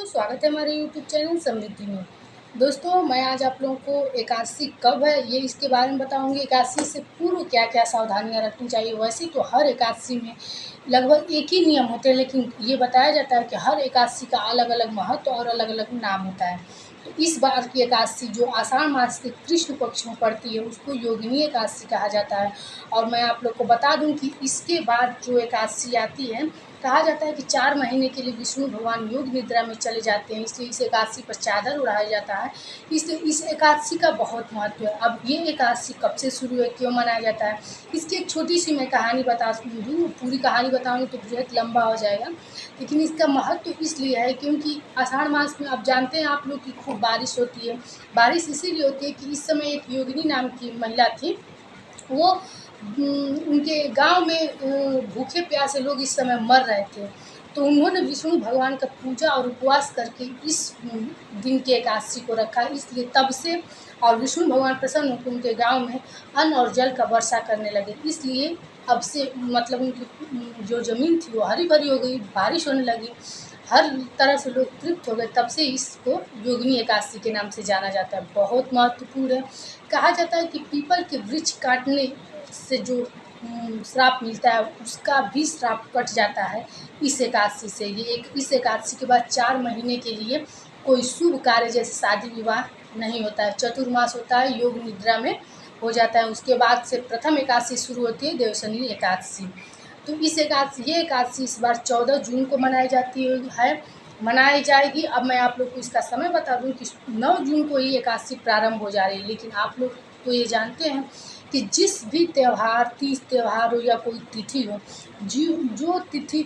दोस्तों, स्वागत है हमारे यूट्यूब चैनल समृद्धि में। दोस्तों, मैं आज आप लोगों को एकादशी कब है ये इसके बारे में बताऊंगी। एकादशी से पूर्व क्या क्या सावधानियां रखनी चाहिए। वैसे तो हर एकादशी में लगभग एक ही नियम होते हैं, लेकिन ये बताया जाता है कि हर एकादशी का अलग अलग महत्व और अलग अलग नाम होता है। तो इस बार की एकादशी जो आषाढ़ मास के कृष्ण पक्ष में पड़ती है उसको योगिनी एकादशी कहा जाता है। और मैं आप लोग को बता दूं कि इसके बाद जो एकादशी आती है, कहा जाता है कि 4 महीने के लिए विष्णु भगवान योग निद्रा में चले जाते हैं, इसलिए इस एकादशी पर चादर उड़ाया जाता है। इसलिए इस एकादशी का बहुत महत्व है। अब ये एकादशी कब से शुरू है, क्यों मनाया जाता है, इसकी एक छोटी सी मैं कहानी बता दूँ। पूरी कहानी बताऊँगी तो बहुत लंबा हो जाएगा, लेकिन इसका महत्व इसलिए है क्योंकि आषाढ़ मास में आप जानते हैं आप लोग की खूब बारिश होती है। बारिश इसीलिए होती है कि इस समय एक योगिनी नाम की महिला थी। वो उनके गांव में भूखे प्यासे लोग इस समय मर रहे थे, तो उन्होंने विष्णु भगवान का पूजा और उपवास करके इस दिन के एकादशी को रखा। इसलिए तब से और विष्णु भगवान प्रसन्न होकर उनके गांव में अन्न और जल का वर्षा करने लगे। इसलिए अब से मतलब उनकी जो ज़मीन थी वो हरी भरी हो गई, बारिश होने लगी, हर तरह से लोग तृप्त हो गए। तब से इसको योगिनी एकादशी के नाम से जाना जाता है। बहुत महत्वपूर्ण है। कहा जाता है कि पीपल के वृक्ष काटने से जो श्राप मिलता है उसका भी श्राप कट जाता है इस एकादशी से। इस एकादशी के बाद 4 महीने के लिए कोई शुभ कार्य जैसे शादी विवाह नहीं होता है। चतुर्मास होता है, योग निद्रा में हो जाता है। उसके बाद से प्रथम एकादशी शुरू होती है, देवशनी एकादशी। तो ये एकादशी इस बार 14 जून को मनाई जाएगी। अब मैं आप लोग को इसका समय बता दूं कि 9 जून को ही एकादशी प्रारंभ हो जा रही है। लेकिन आप लोग तो ये जानते हैं कि जिस भी त्यौहार, तीज त्यौहार हो या कोई तिथि हो, जो तिथि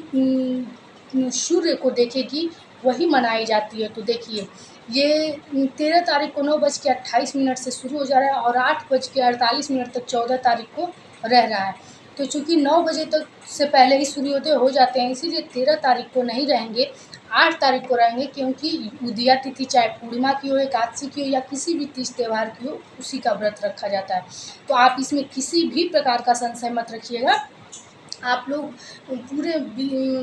सूर्य को देखेगी वही मनाई जाती है। तो देखिए, ये 13 तारीख को 9:28 से शुरू हो जा रहा है और 8:48 तक 14 तारीख को रह रहा है। तो चूँकि 9 बजे तक से पहले ही सूर्योदय हो जाते हैं, इसीलिए 13 तारीख को नहीं रहेंगे, 8 तारीख को रहेंगे, क्योंकि उदया तिथि चाहे पूर्णिमा की हो, एकादशी की हो या किसी भी तीज त्यौहार की हो, उसी का व्रत रखा जाता है। तो आप इसमें किसी भी प्रकार का संशय मत रखिएगा। आप लोग पूरे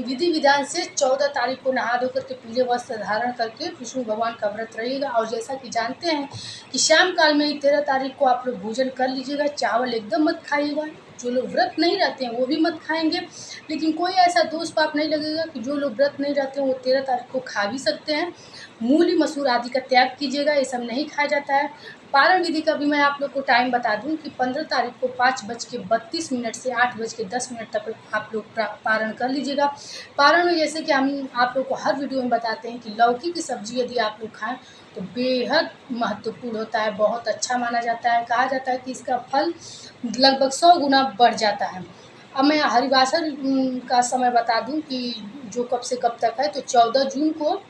विधि विधान से 14 तारीख को नहा धो करके पीले वस्त्र धारण करके विष्णु भगवान का व्रत रहिएगा। और जैसा कि जानते हैं कि शाम काल में ही 13 तारीख को आप लोग भोजन कर लीजिएगा। चावल एकदम मत खाइएगा। जो लोग व्रत नहीं रहते हैं वो भी मत खाएंगे, लेकिन कोई ऐसा दोष पाप नहीं लगेगा कि जो लोग व्रत नहीं रहते हैं वो 13 तारीख को खा भी सकते हैं। मूली मसूर आदि का त्याग कीजिएगा, ये सब नहीं खाया जाता है। पारण विधि का भी मैं आप लोग को टाइम बता दूं कि 15 तारीख को 5:32 से 8:10 तक आप लोग पारण कर लीजिएगा। पारण में जैसे कि हम आप लोग को हर वीडियो में बताते हैं कि लौकी की सब्जी यदि आप लोग खाएं तो बेहद महत्वपूर्ण होता है, बहुत अच्छा माना जाता है। कहा जाता है कि इसका फल लगभग 100 गुना बढ़ जाता है। अब मैं हरिवासर का समय बता दूं कि जो कब से कब तक है। तो 14 जून को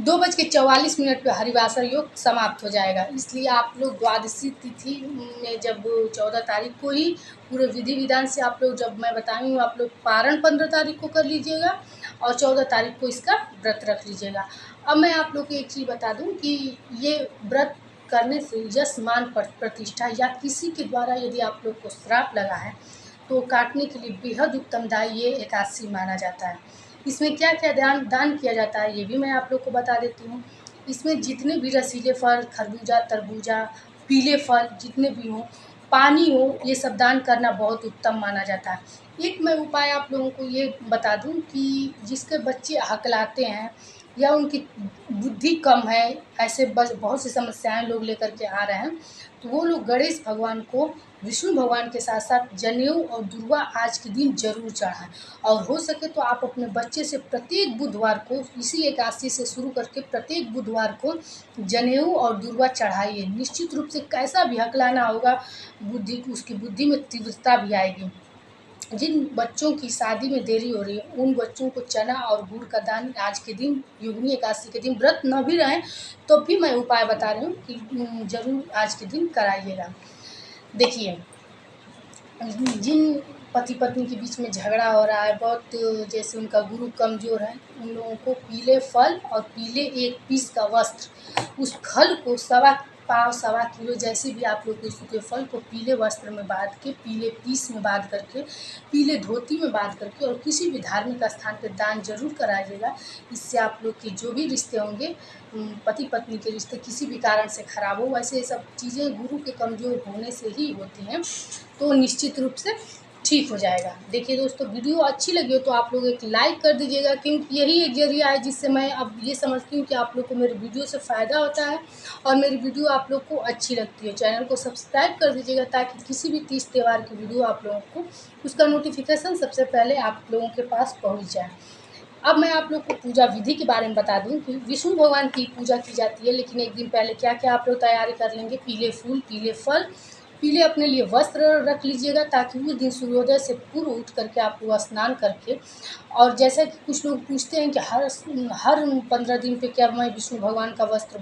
2:44 पे हरिवासर योग समाप्त हो जाएगा। इसलिए आप लोग द्वादशी तिथि में जब 14 तारीख को ही पूरे विधि विधान से आप लोग, जब मैं बताई हूँ, आप लोग पारण 15 तारीख को कर लीजिएगा और 14 तारीख को इसका व्रत रख लीजिएगा। अब मैं आप लोग को एक चीज़ बता दूं कि ये व्रत करने से यश मान प्रतिष्ठा या किसी के द्वारा यदि आप लोग को श्राप लगा है तो काटने के लिए बेहद उत्तमदायी ये एकादशी माना जाता है। इसमें क्या क्या दान किया जाता है ये भी मैं आप लोग को बता देती हूँ। इसमें जितने भी रसीले फल, खरबूजा, तरबूजा, पीले फल जितने भी हों, पानी हो, ये सब दान करना बहुत उत्तम माना जाता है। एक मैं उपाय आप लोगों को ये बता दूं कि जिसके बच्चे हकलाते हैं या उनकी बुद्धि कम है, ऐसे बहुत सी समस्याएं लोग लेकर के आ रहे हैं, तो वो लोग गणेश भगवान को विष्णु भगवान के साथ साथ जनेऊ और दुर्वा आज के दिन जरूर चढ़ाएं। और हो सके तो आप अपने बच्चे से प्रत्येक बुधवार को, इसी एकादशी से शुरू करके प्रत्येक बुधवार को जनेऊ और दुर्वा चढ़ाइए। निश्चित रूप से कैसा भी हकलाना होगा, उसकी बुद्धि में तीव्रता भी आएगी। जिन बच्चों की शादी में देरी हो रही है उन बच्चों को चना और गुड़ का दान आज के दिन, योगिनी एकादशी के दिन, व्रत न भी रहें तो भी मैं उपाय बता रही हूँ कि जरूर आज के दिन कराइएगा। देखिए, जिन पति पत्नी के बीच में झगड़ा हो रहा है, बहुत जैसे उनका गुरु कमज़ोर है, उन लोगों को पीले फल और पीले 1 पीस का वस्त्र, उस फल को पाव, सवा किलो, जैसे भी आप लोग सूखे फल को पीले वस्त्र में बांध के, पीले पीस में बांध करके, पीले धोती में बांध करके और किसी भी धार्मिक स्थान पर दान जरूर कराइएगा। इससे आप लोग के जो भी रिश्ते होंगे, पति पत्नी के रिश्ते किसी भी कारण से खराब हो, वैसे ये सब चीज़ें गुरु के कमज़ोर होने से ही होती हैं, तो निश्चित रूप से ठीक हो जाएगा। देखिए दोस्तों, वीडियो अच्छी लगी हो तो आप लोग एक लाइक कर दीजिएगा, क्योंकि यही एक ज़रिया है जिससे मैं अब ये समझती हूँ कि आप लोग को मेरे वीडियो से फ़ायदा होता है और मेरी वीडियो आप लोग को अच्छी लगती है। चैनल को सब्सक्राइब कर दीजिएगा ताकि किसी भी तीज त्यौहार की वीडियो आप लोगों को उसका नोटिफिकेशन सबसे पहले आप लोगों के पास पहुँच जाए। अब मैं आप लोग को पूजा विधि के बारे में बता दूं कि विष्णु भगवान की पूजा की जाती है, लेकिन एक दिन पहले क्या क्या आप लोग तैयारी कर लेंगे। पीले फूल, पीले फल, पीले अपने लिए वस्त्र रख लीजिएगा, ताकि उस दिन सूर्योदय से पूर्व उठ करके आप लोग स्नान करके, और जैसा कि कुछ लोग पूछते हैं कि हर 15 दिन पे क्या मैं विष्णु भगवान का वस्त्र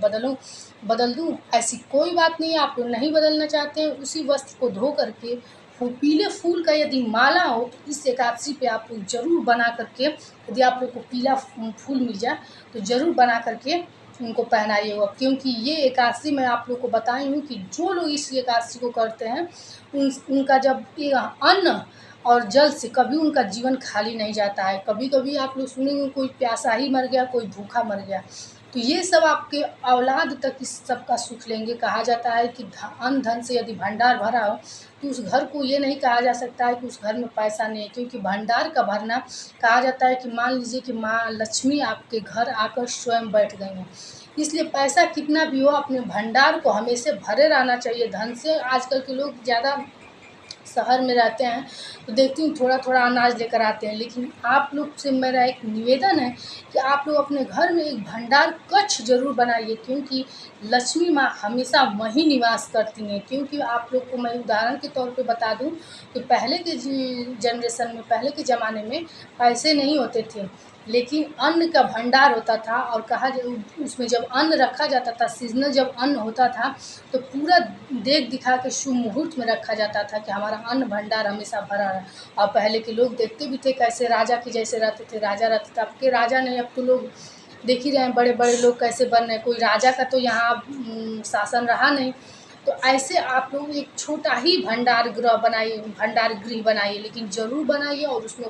बदल दूं, ऐसी कोई बात नहीं है। आप लोग नहीं बदलना चाहते हैं, उसी वस्त्र को धो करके पीले फूल का यदि माला हो तो इस एकादशी पे आप लोग जरूर बना करके, यदि आप लोग को पीला फूल मिल जाए तो ज़रूर बना करके उनको पहनाइएगा। क्योंकि ये एकादशी मैं आप लोग को बताई हूँ कि जो लोग इस एकादशी को करते हैं उनका जब ये अन्न और जल से कभी उनका जीवन खाली नहीं जाता है। कभी कभी आप लोग सुनेंगे कोई प्यासा ही मर गया, कोई भूखा मर गया, तो ये सब आपके औलाद तक इस सब का सुख लेंगे। कहा जाता है कि अन्न धन से यदि भंडार भरा हो तो उस घर को ये नहीं कहा जा सकता है कि उस घर में पैसा नहीं है, क्योंकि भंडार का भरना कहा जाता है कि मान लीजिए कि माँ लक्ष्मी आपके घर आकर स्वयं बैठ गई हैं। इसलिए पैसा कितना भी हो, अपने भंडार को हमेशा भरे रहना चाहिए धन से। आजकल के लोग ज़्यादा शहर में रहते हैं तो देखती हूँ थोड़ा थोड़ा अनाज लेकर आते हैं, लेकिन आप लोग से मेरा एक निवेदन है कि आप लोग अपने घर में एक भंडार कक्ष जरूर बनाइए, क्योंकि लक्ष्मी माँ हमेशा वहीं निवास करती हैं। क्योंकि आप लोग को मैं उदाहरण के तौर पे बता दूं कि पहले के जनरेशन में, पहले के ज़माने में पैसे नहीं होते थे, लेकिन अन्न का भंडार होता था। और कहा उसमें जब अन्न रखा जाता था, सीजनल जब अन्न होता था, तो पूरा देख दिखा के शुभ मुहूर्त में रखा जाता था कि हमारा अन्न भंडार हमेशा भरा रहे। और पहले के लोग देखते भी थे कैसे राजा के जैसे रहते थे, राजा रहते थे। अब के राजा नहीं, अब तो लोग देख ही रहे हैं बड़े बड़े लोग कैसे बन रहे हैं। कोई राजा का तो यहाँ शासन रहा नहीं। तो ऐसे आप लोग एक छोटा ही भंडार गृह बनाइए, लेकिन ज़रूर बनाइए। और उसमें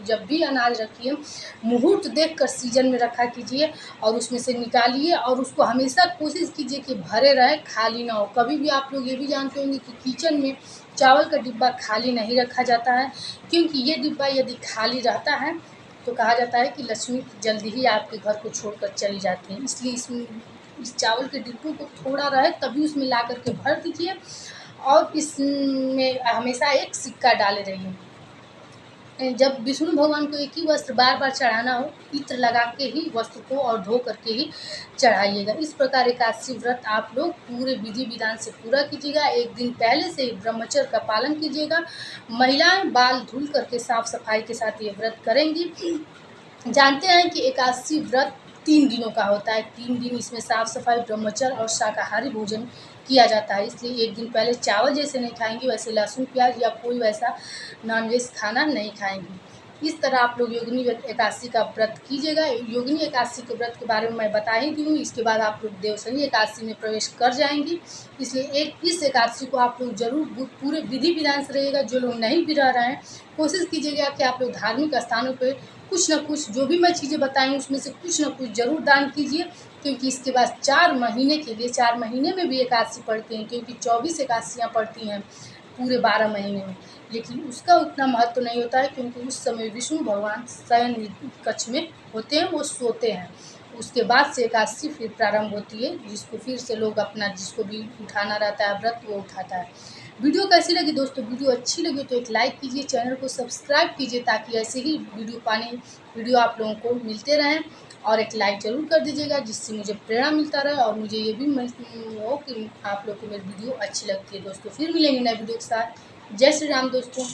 जब भी अनाज रखिए, मुहूर्त देखकर सीजन में रखा कीजिए और उसमें से निकालिए, और उसको हमेशा कोशिश कीजिए कि भरे रहे, खाली ना हो। कभी भी आप लोग ये भी जानते होंगे कि किचन में चावल का डिब्बा खाली नहीं रखा जाता है, क्योंकि ये डिब्बा यदि खाली रहता है तो कहा जाता है कि लक्ष्मी जल्दी ही आपके घर को छोड़कर चली जाती हैं। इसलिए इस चावल के डिब्बों को थोड़ा रहे तभी उसमें ला करके भर दीजिए, और इसमें हमेशा एक सिक्का डाले रहिए। जब विष्णु भगवान को एक ही वस्त्र बार बार चढ़ाना हो, इत्र लगा के ही वस्त्र को और धो करके ही चढ़ाइएगा। इस प्रकार एकादशी व्रत आप लोग पूरे विधि विधान से पूरा कीजिएगा। एक दिन पहले से ही ब्रह्मचर्य का पालन कीजिएगा। महिलाएं बाल धुल करके साफ सफाई के साथ ये व्रत करेंगी। जानते हैं कि एकादशी व्रत 3 दिनों का होता है। 3 दिन इसमें साफ सफाई, ब्रह्मचर्य और शाकाहारी भोजन किया जाता है। इसलिए एक दिन पहले चावल जैसे नहीं खाएंगे, वैसे लहसुन प्याज या कोई वैसा नॉनवेज खाना नहीं खाएंगे। इस तरह आप लोग योगिनी एकादशी का व्रत कीजिएगा। योगिनी एकादशी के व्रत के बारे में मैं बता ही दी हूँ। इसके बाद आप लोग देवशनी एकादशी में प्रवेश कर जाएंगी। इसलिए इस एकादशी को आप लोग जरूर पूरे विधि विधान से रहिएगा। जो लोग नहीं भी रह रहे हैं, कोशिश कीजिएगा कि आप लोग धार्मिक स्थानों पर कुछ न कुछ, जो भी मैं चीज़ें बताई हूँ उसमें से कुछ न कुछ जरूर दान कीजिए। क्योंकि इसके बाद 4 महीने के लिए, 4 महीने में भी एकादशी पड़ती हैं, क्योंकि 24 एकादशियाँ पड़ती हैं पूरे 12 महीने में। लेकिन उसका उतना महत्व नहीं होता है, क्योंकि उस समय विष्णु भगवान शयन कक्ष में होते हैं, वो सोते हैं। उसके बाद से एकादशी फिर प्रारंभ होती है, जिसको फिर से लोग अपना, जिसको भी उठाना रहता है व्रत, वो उठाता है। वीडियो कैसी लगी दोस्तों? वीडियो अच्छी लगी तो एक लाइक कीजिए, चैनल को सब्सक्राइब कीजिए, ताकि ऐसे ही वीडियो आप लोगों को मिलते रहें। और एक लाइक ज़रूर कर दीजिएगा, जिससे मुझे प्रेरणा मिलता रहे और मुझे ये भी हो कि आप लोग को मेरी वीडियो अच्छी लगती है। दोस्तों फिर मिलेंगे नए वीडियो के साथ। जय श्री राम दोस्तों।